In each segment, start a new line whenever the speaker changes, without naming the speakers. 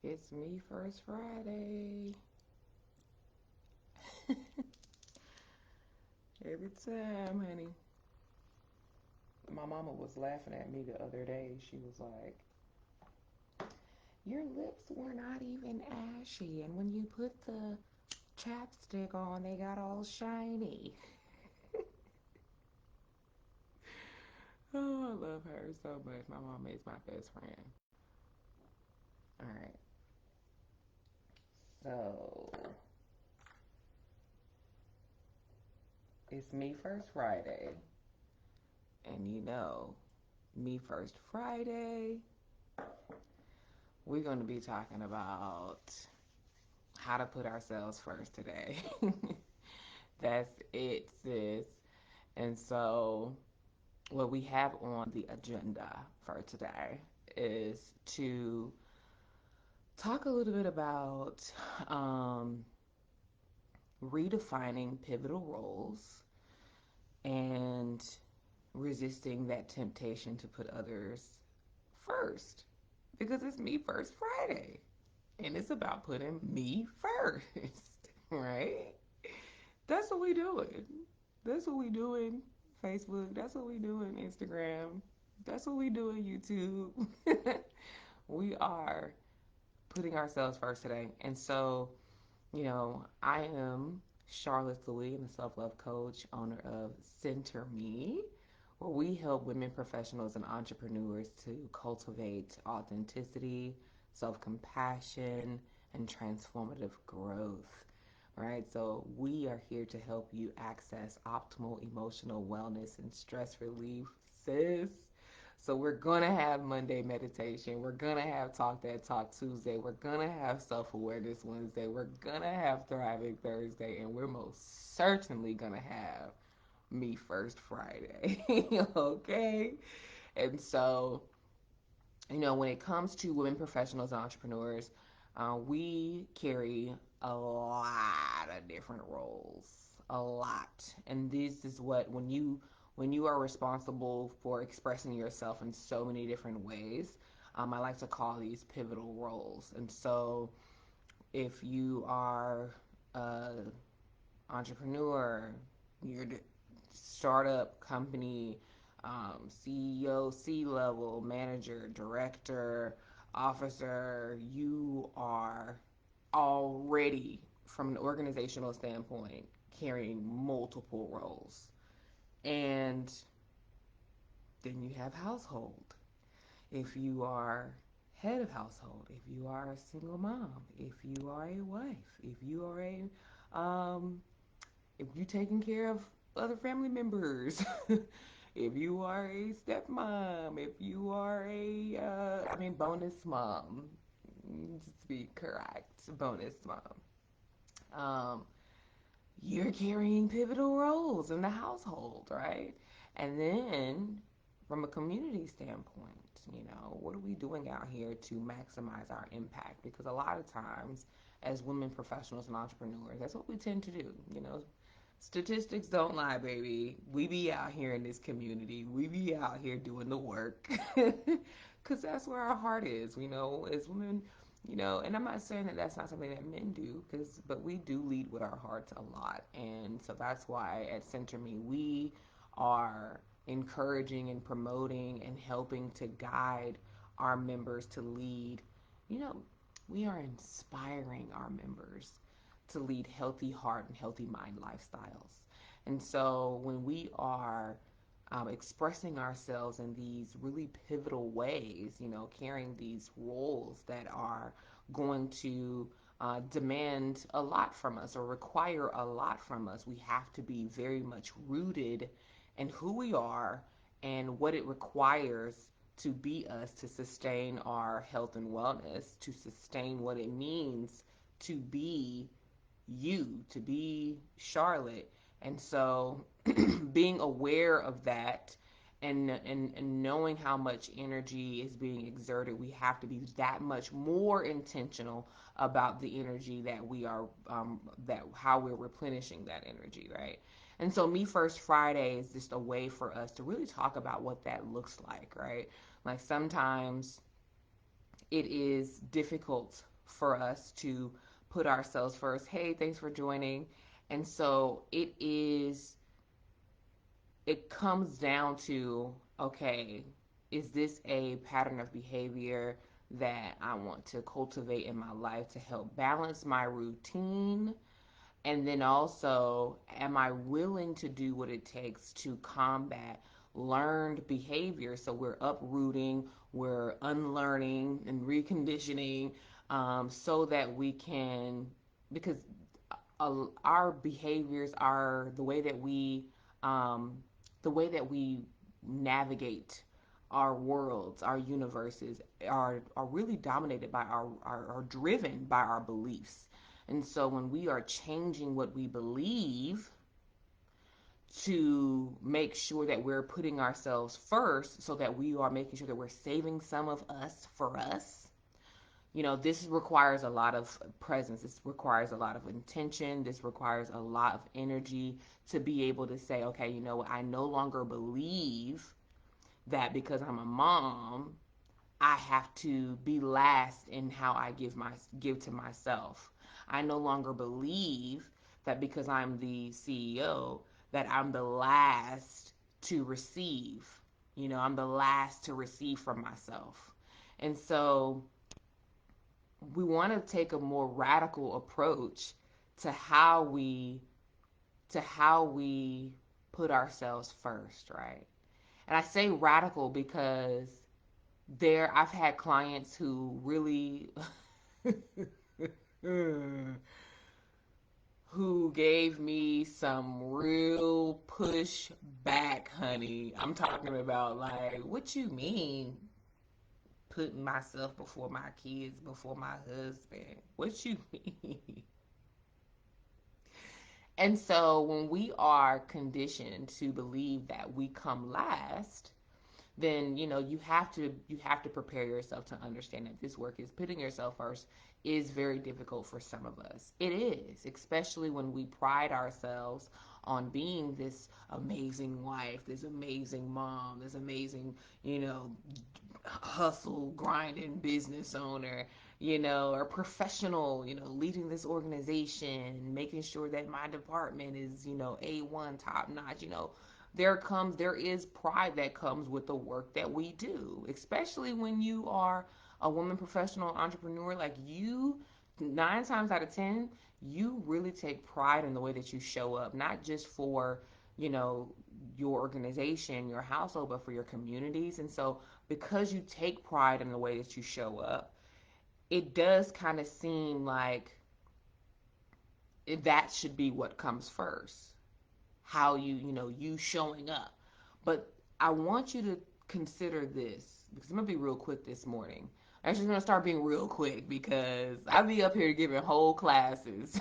It's me first Friday. Every time, honey. My mama was laughing at me the other day. She was like, your lips were not even ashy, and when you put the chapstick on, they got all shiny. Oh, I love her so much. My mama is my best friend. All right. So, it's me first Friday. And me first Friday, we're going to be talking about how to put ourselves first today. That's it, sis. And so, what we have on the agenda for today is to talk a little bit about um, redefining pivotal roles and resisting that temptation to put others first because it's me first Friday and it's about putting me first, right? That's what we doing. That's what we doing Facebook. That's what we doing Instagram. That's what we doing YouTube. We are putting ourselves first today. And so, I am Charlotte Louis, I'm a self love coach, owner of Center Me, where we help women professionals and entrepreneurs to cultivate authenticity, self compassion, and transformative growth. Right, so we are here to help you access optimal emotional wellness and stress relief, sis. So we're gonna have Monday meditation. We're gonna have Talk That Talk Tuesday. We're gonna have Self Awareness Wednesday. We're gonna have Thriving Thursday, and we're most certainly gonna have Me First Friday. Okay, and so when it comes to women professionals and entrepreneurs, we carry a lot of different roles, a lot. And this is what when you are responsible for expressing yourself in so many different ways, I like to call these pivotal roles. And so, if you are an entrepreneur, you're the startup company, CEO, C level, manager, director, officer, you are already, from an organizational standpoint, carrying multiple roles. And then you have household. If you are head of household, if you are a single mom, if you are a wife, um, if you taking care of other family members, if you are a stepmom, if you are bonus mom, just to be correct, bonus mom, um, you're carrying pivotal roles in the household, right? And then from a community standpoint, what are we doing out here to maximize our impact? Because a lot of times, as women professionals and entrepreneurs, that's what we tend to do. Statistics don't lie, baby. We be out here in this community. We be out here doing the work. Because that's where our heart is, as women, and I'm not saying that that's not something that men do, but we do lead with our hearts a lot. And so that's why at Center Me, we are encouraging and promoting and helping to guide our members to lead. You know, we are inspiring our members to lead healthy heart and healthy mind lifestyles. And so when we are expressing ourselves in these really pivotal ways, carrying these roles that are going to demand a lot from us or require a lot from us, we have to be very much rooted in who we are and what it requires to be us to sustain our health and wellness, to sustain what it means to be you, to be Charlotte. And so being aware of that and knowing how much energy is being exerted, we have to be that much more intentional about the energy that we are that how we're replenishing that energy, right? And so Me First Friday is just a way for us to really talk about what that looks like, right? Like sometimes it is difficult for us to put ourselves first. Hey, thanks for joining. And so it comes down to, okay, is this a pattern of behavior that I want to cultivate in my life to help balance my routine? And then also, am I willing to do what it takes to combat learned behavior? So we're uprooting, we're unlearning and reconditioning, so that we can, because our behaviors are um, the way that we navigate our worlds, our universes are really dominated by are driven by our beliefs. And so when we are changing what we believe to make sure that we're putting ourselves first, so that we are making sure that we're saving some of us for us, this requires a lot of presence. This requires a lot of intention. This requires a lot of energy to be able to say, okay, I no longer believe that because I'm a mom, I have to be last in how I give to myself. I no longer believe that because I'm the CEO that I'm the last to receive. I'm the last to receive from myself. And so we want to take a more radical approach to how we put ourselves first, right? And I say radical because I've had clients who really who gave me some real push back, honey. I'm talking about, like, what you mean putting myself before my kids, before my husband? What you mean? And so when we are conditioned to believe that we come last, then you have to prepare yourself to understand that this work is putting yourself first is very difficult for some of us. It is, especially when we pride ourselves on being this amazing wife, this amazing mom, this amazing, hustle grinding business owner, or professional, leading this organization, making sure that my department is, A1 top notch. There is pride that comes with the work that we do, especially when you are a woman professional entrepreneur. Like, you, 9 times out of 10, you really take pride in the way that you show up, not just for, you know your organization, your household, but for your communities. And so because you take pride in the way that you show up, it does kind of seem like that should be what comes first. How you showing up. But I want you to consider this, because I'm gonna be real quick this morning. I'm actually gonna start being real quick because I be up here giving whole classes.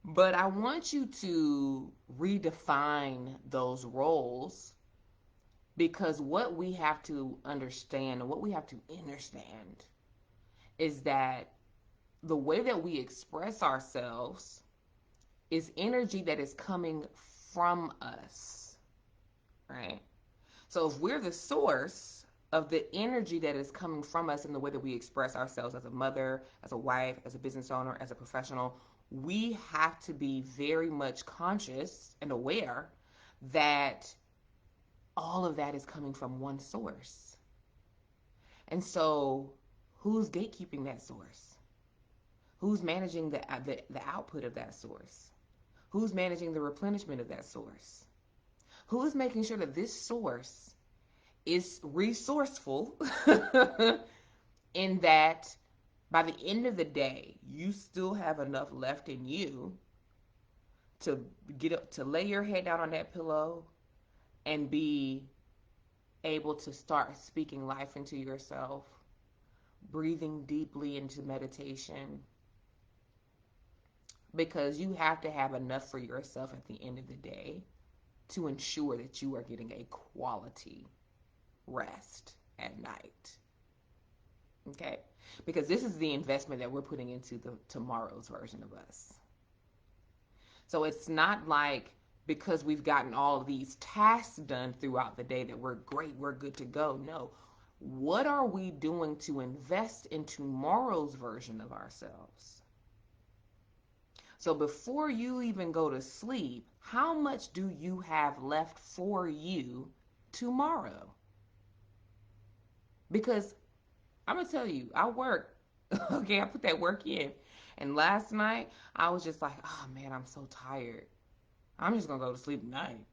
But I want you to redefine those roles, because what we have to understand and what we have to understand is that the way that we express ourselves is energy that is coming from us, right? So if we're the source of the energy that is coming from us in the way that we express ourselves as a mother, as a wife, as a business owner, as a professional, we have to be very much conscious and aware that all of that is coming from one source. And so, who's gatekeeping that source? Who's managing the output of that source? Who's managing the replenishment of that source? Who is making sure that this source is resourceful in that by the end of the day, you still have enough left in you to get up, to lay your head down on that pillow and be able to start speaking life into yourself, breathing deeply into meditation, because you have to have enough for yourself at the end of the day to ensure that you are getting a quality rest at night. Okay? Because this is the investment that we're putting into the tomorrow's version of us. So it's not like because we've gotten all of these tasks done throughout the day that we're great, we're good to go. No. What are we doing to invest in tomorrow's version of ourselves? So before you even go to sleep, how much do you have left for you tomorrow? Because I'm going to tell you, I work. Okay, I put that work in. And last night, I was just like, oh man, I'm so tired. I'm just going to go to sleep tonight.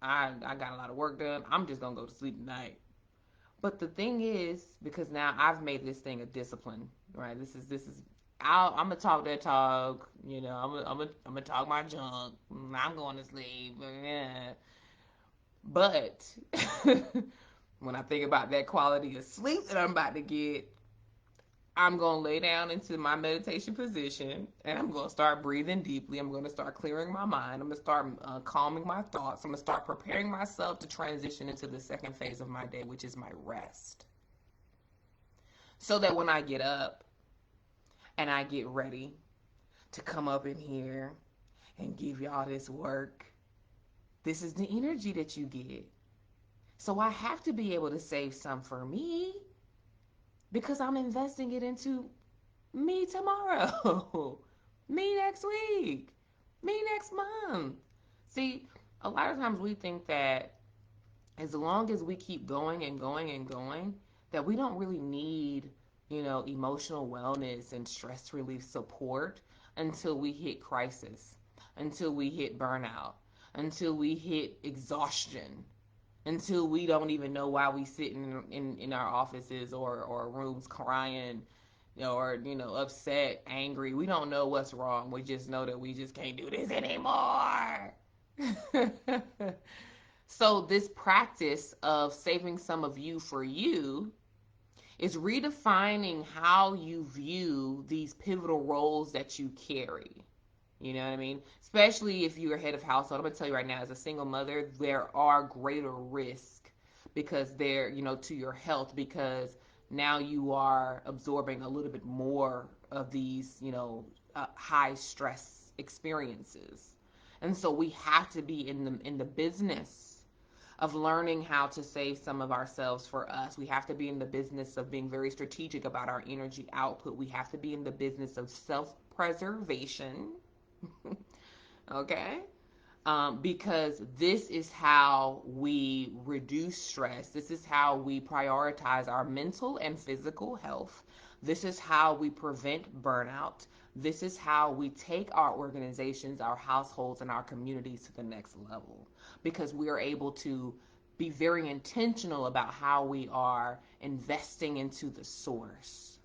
I got a lot of work done. I'm just going to go to sleep tonight. But the thing is, because now I've made this thing a discipline, right? This is. I'm gonna talk that talk, I'm gonna talk my junk. I'm going to sleep, yeah. But when I think about that quality of sleep that I'm about to get, I'm going to lay down into my meditation position and I'm going to start breathing deeply. I'm going to start clearing my mind. I'm going to start calming my thoughts. I'm going to start preparing myself to transition into the second phase of my day, which is my rest. So that when I get up and I get ready to come up in here and give y'all this work, this is the energy that you get. So I have to be able to save some for me because I'm investing it into me tomorrow, me next week, me next month. See, a lot of times we think that as long as we keep going and going and going, that we don't really need, emotional wellness and stress relief support until we hit crisis, until we hit burnout, until we hit exhaustion, until we don't even know why we sit in our offices or rooms crying or upset, angry. We don't know what's wrong. We just know that we just can't do this anymore. So this practice of saving some of you for you is redefining how you view these pivotal roles that you carry. You know what I mean? Especially if you're head of household. I'm going to tell you right now, as a single mother, there are greater risks because they're, to your health, because now you are absorbing a little bit more of these, high stress experiences. And so we have to be in the business of learning how to save some of ourselves for us. We have to be in the business of being very strategic about our energy output. We have to be in the business of self-preservation. Okay? Because this is how we reduce stress. This is how we prioritize our mental and physical health. This is how we prevent burnout. This is how we take our organizations, our households, and our communities to the next level. Because we are able to be very intentional about how we are investing into the source,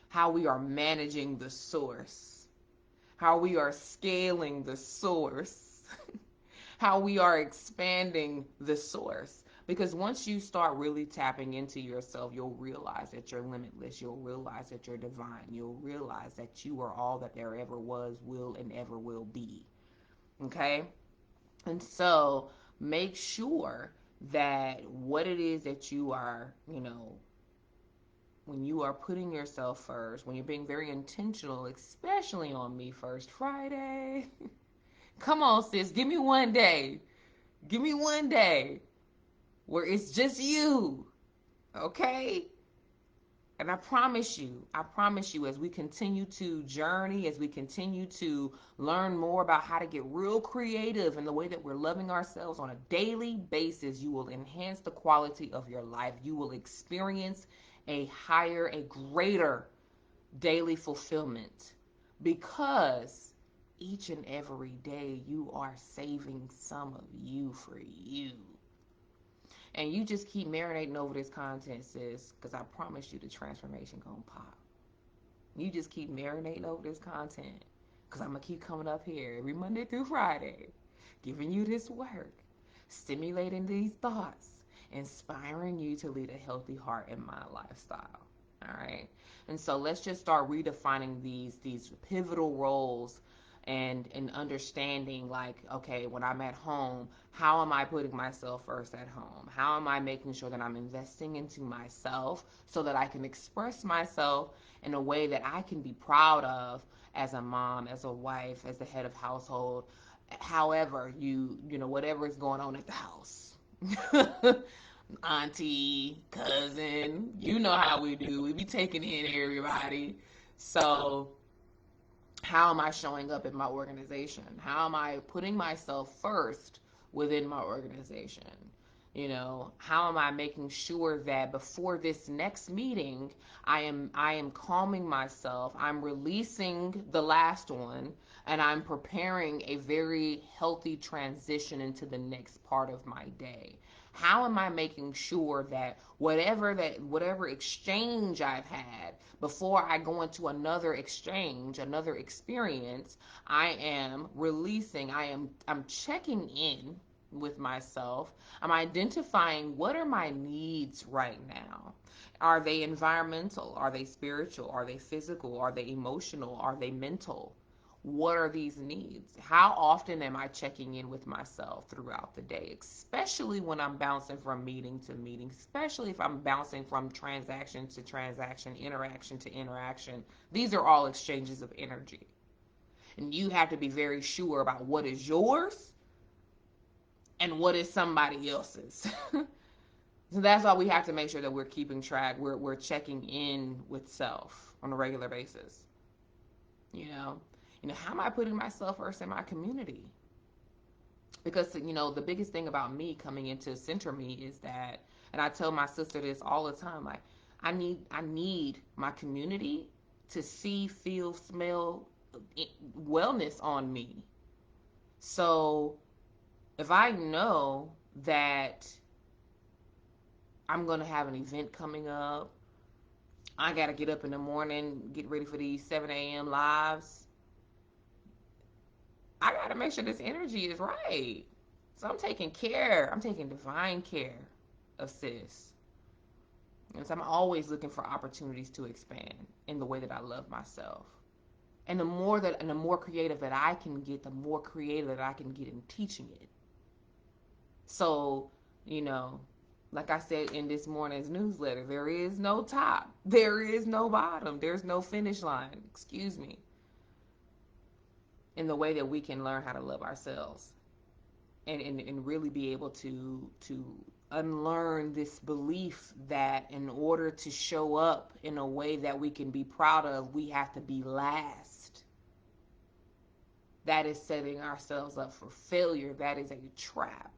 how we are managing the source, how we are scaling the source, how we are expanding the source. Because once you start really tapping into yourself, you'll realize that you're limitless. You'll realize that you're divine. You'll realize that you are all that there ever was, will, and ever will be. Okay? And so make sure that what it is that you are, when you are putting yourself first, when you're being very intentional, especially on Me First Friday. Come on, sis, give me one day. Give me one day where it's just you, okay? And I promise you, as we continue to journey, as we continue to learn more about how to get real creative in the way that we're loving ourselves on a daily basis, you will enhance the quality of your life. You will experience a higher, a greater daily fulfillment because each and every day you are saving some of you for you. And you just keep marinating over this content, sis, because I promise you the transformation gonna pop. You just keep marinating over this content because I'm gonna keep coming up here every Monday through Friday, giving you this work, stimulating these thoughts, inspiring you to lead a healthy heart and mind lifestyle. All right. And so let's just start redefining these pivotal roles and understanding, like, okay, when I'm at home, how am I putting myself first at home? How am I making sure that I'm investing into myself so that I can express myself in a way that I can be proud of as a mom, as a wife, as the head of household, however, whatever is going on at the house. auntie, cousin. You know how we do. We be taking in everybody. So, how am I showing up in my organization? How am I putting myself first within my organization? How am I making sure that before this next meeting, I am calming myself, I'm releasing the last one, and I'm preparing a very healthy transition into the next part of my day. How am I making sure that whatever exchange I've had before I go into another exchange, another experience, I am releasing, I'm checking in with myself. I'm identifying what are my needs right now. Are they environmental? Are they spiritual? Are they physical? Are they emotional? Are they mental? What are these needs? How often am I checking in with myself throughout the day, especially when I'm bouncing from meeting to meeting, especially if I'm bouncing from transaction to transaction, interaction to interaction? These are all exchanges of energy. And you have to be very sure about what is yours and what is somebody else's. So that's why we have to make sure that we're keeping track. We're checking in with self on a regular basis. You know, how am I putting myself first in my community? Because the biggest thing about me coming into center me is that, and I tell my sister this all the time, like I need my community to see, feel, smell wellness on me. So if I know that I'm going to have an event coming up, I got to get up in the morning, get ready for these 7 a.m. lives, I got to make sure this energy is right. So I'm taking care, I'm taking divine care of sis. And so I'm always looking for opportunities to expand in the way that I love myself. And the more creative that I can get, the more creative that I can get in teaching it. So, you know, like I said in this morning's newsletter, there is no top, there is no bottom, there's no finish line, excuse me, in the way that we can learn how to love ourselves and really be able to unlearn this belief that in order to show up in a way that we can be proud of, we have to be last. That is setting ourselves up for failure. That is a trap.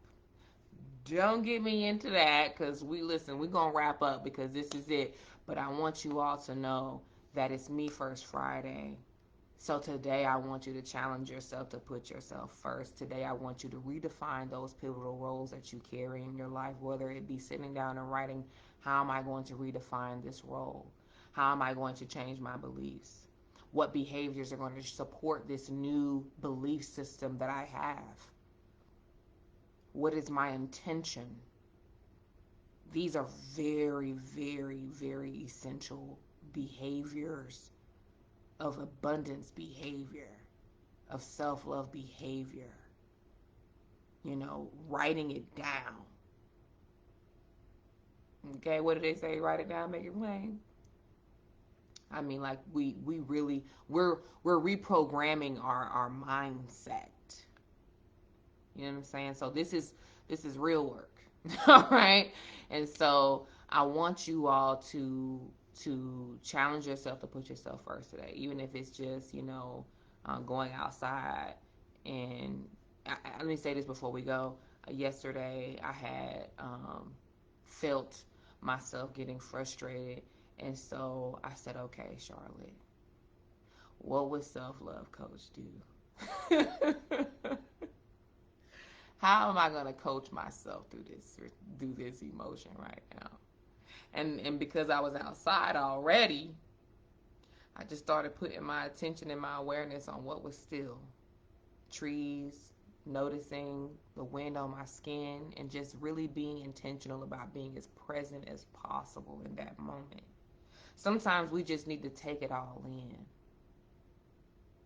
Don't get me into that, because we're going to wrap up because this is it. But I want you all to know that it's Me First Friday. So today I want you to challenge yourself to put yourself first. Today I want you to redefine those pivotal roles that you carry in your life, whether it be sitting down and writing, how am I going to redefine this role? How am I going to change my beliefs? What behaviors are going to support this new belief system that I have? What is my intention? These are very, very, very essential behaviors of abundance behavior, of self-love behavior. Writing it down. Okay, what do they say? Write it down, make it plain. I mean, like we really we're reprogramming our mindset. You know what I'm saying? So this is real work. All right. And so I want you all to challenge yourself to put yourself first today, even if it's just going outside. And let me say this before we go. Yesterday I had felt myself getting frustrated, and so I said, okay, Charlotte, what would self-love coach do? How am I going to coach myself through this emotion right now? And because I was outside already, I just started putting my attention and my awareness on what was still. Trees, noticing the wind on my skin, and just really being intentional about being as present as possible in that moment. Sometimes we just need to take it all in.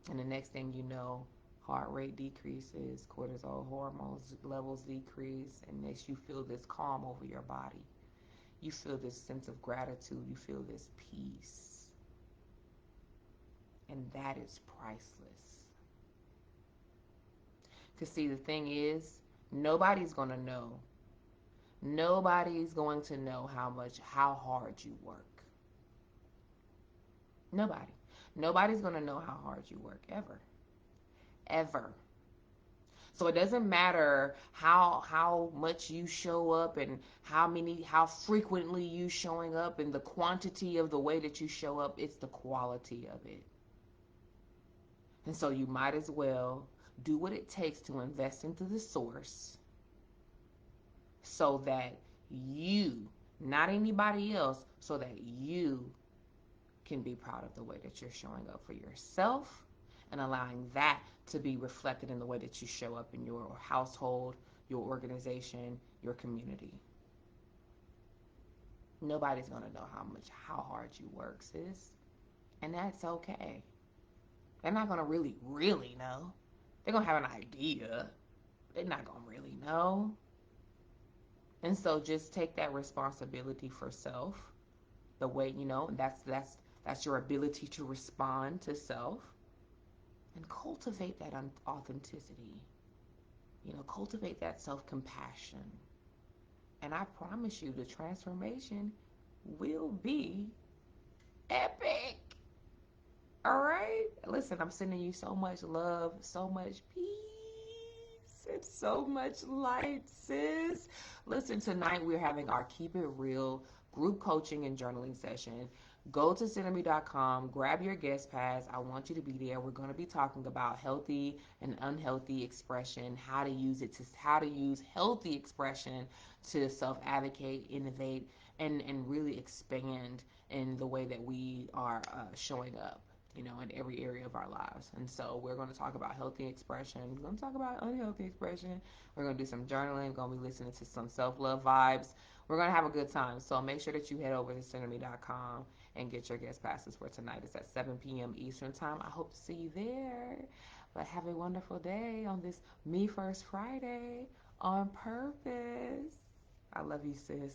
And the next thing you know, heart rate decreases, cortisol hormones levels decrease, and makes you feel this calm over your body. You feel this sense of gratitude. You feel this peace. And that is priceless. Because see, the thing is, nobody's going to know Nobody's going to know how hard you work. Nobody. Nobody's going to know how hard you work ever. Ever. So it doesn't matter how much you show up and how frequently you showing up and the quantity of the way that you show up, it's the quality of it. And so you might as well do what it takes to invest into the source so that you, not anybody else, so that you can be proud of the way that you're showing up for yourself and allowing that to be reflected in the way that you show up in your household, your organization, your community. Nobody's going to know how hard you work, sis. And that's okay. They're not going to really know. They're going to have an idea. They're not going to really know. And so just take that responsibility for self. The way, that's your ability to respond to self and cultivate that authenticity. Cultivate that self-compassion. And I promise you the transformation will be epic. All right? Listen, I'm sending you so much love, so much peace, and so much light, sis. Listen, tonight we're having our Keep It Real group coaching and journaling session. Go to centerme.com, grab your guest pass. I want you to be there. We're going to be talking about healthy and unhealthy expression, how to use healthy expression to self-advocate, innovate, and really expand in the way that we are showing up, in every area of our lives. And so we're going to talk about healthy expression. We're going to talk about unhealthy expression. We're going to do some journaling. We're going to be listening to some self-love vibes. We're going to have a good time. So make sure that you head over to centerme.com and get your guest passes for tonight. It's at 7 p.m. Eastern Time. I hope to see you there. But have a wonderful day on this Me First Friday on purpose. I love you, sis.